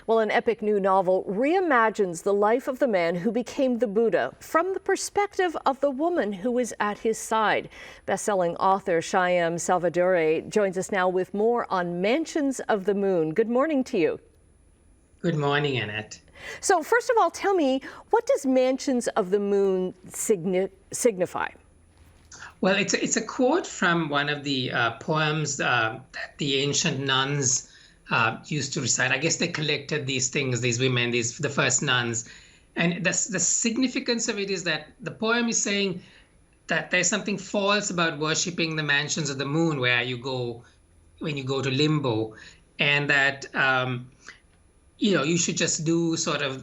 Well, an epic new novel reimagines the life of the man who became the Buddha from the perspective of the woman who was at his side. Bestselling author Shyam Selvadurai joins us now with more on Mansions of the Moon. Good morning to you. Good morning, Annette. So first of all, tell me, what does Mansions of the Moon signify? Well, it's a quote from one of the poems that the ancient nuns used to recite. I guess they collected these things, these women, the first nuns. And the significance of it is that the poem is saying that there's something false about worshipping the mansions of the moon where you go when you go to limbo, and that you should just do sort of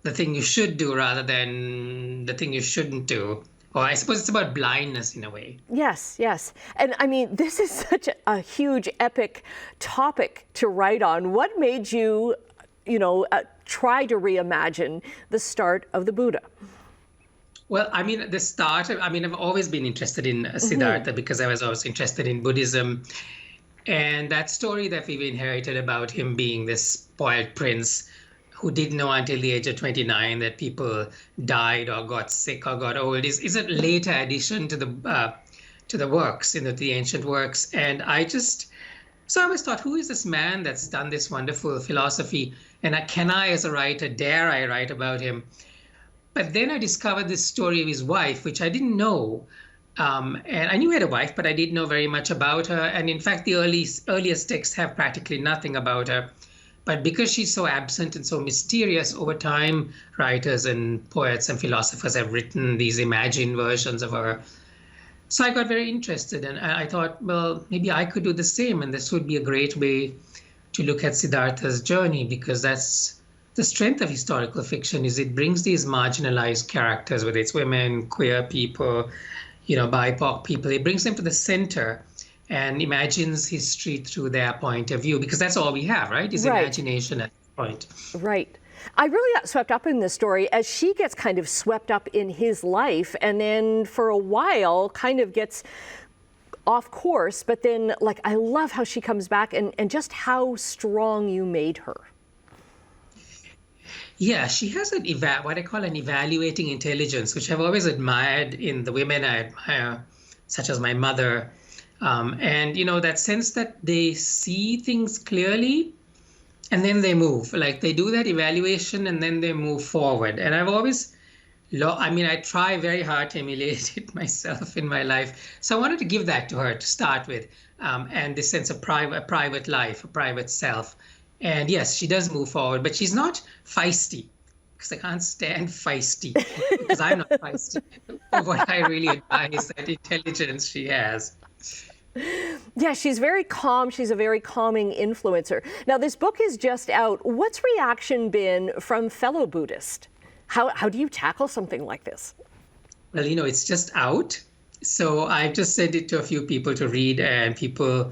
the thing you should do rather than the thing you shouldn't do. Or I suppose it's about blindness in a way. Yes, yes. And I mean, this is such a huge, epic topic to write on. What made you, try to reimagine the start of the Buddha? Well, I mean, I've always been interested in Siddhartha because I was always interested in Buddhism. And that story that we've inherited about him being this spoiled prince who didn't know until the age of 29 that people died or got sick or got old is a later addition to the works, the ancient works. And I always thought, who is this man that's done this wonderful philosophy? And can I, as a writer, dare I write about him? But then I discovered this story of his wife, which I didn't know. And I knew he had a wife, but I didn't know very much about her. And in fact, the earliest texts have practically nothing about her. But because she's so absent and so mysterious, over time, writers and poets and philosophers have written these imagined versions of her. So I got very interested, and I thought, well, maybe I could do the same. And this would be a great way to look at Siddhartha's journey, because that's the strength of historical fiction, is it brings these marginalized characters, whether it's women, queer people, BIPOC people, it brings them to the center and imagines history through their point of view, because that's all we have, right? Is imagination at this point. Right. I really got swept up in this story as she gets kind of swept up in his life, and then for a while kind of gets off course, but then I love how she comes back and just how strong you made her. Yeah, she has what I call an evaluating intelligence, which I've always admired in the women I admire, such as my mother. And that sense that they see things clearly and then they move, they do that evaluation and then they move forward. And I've always, I try very hard to emulate it myself in my life. So I wanted to give that to her to start with, and this sense of a private life, a private self. And yes, she does move forward, but she's not feisty, because I can't stand feisty, because I'm not feisty. What I really admire is that intelligence she has. Yeah, she's very calm. She's a very calming influencer. Now, this book is just out. What's reaction been from fellow Buddhists? How do you tackle something like this? Well, it's just out. So I've just sent it to a few people to read, and people,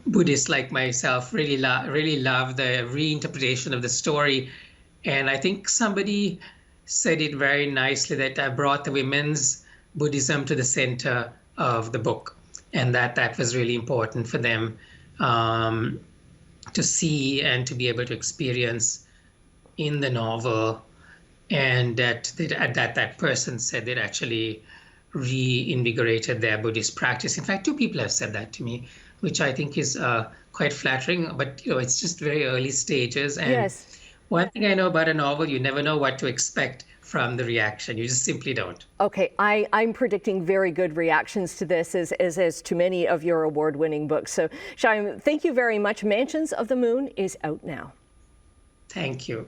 Buddhists like myself really love the reinterpretation of the story. And I think somebody said it very nicely, that I brought the women's Buddhism to the center of the book, and that was really important for them to see and to be able to experience in the novel. And that person said it actually reinvigorated their Buddhist practice. In fact, 2 people have said that to me, which I think is quite flattering, but it's just very early stages. And yes. One thing I know about a novel, you never know what to expect from the reaction. You just simply don't. Okay, I'm predicting very good reactions to this, as to many of your award-winning books. So, Shyam, thank you very much. Mansions of the Moon is out now. Thank you.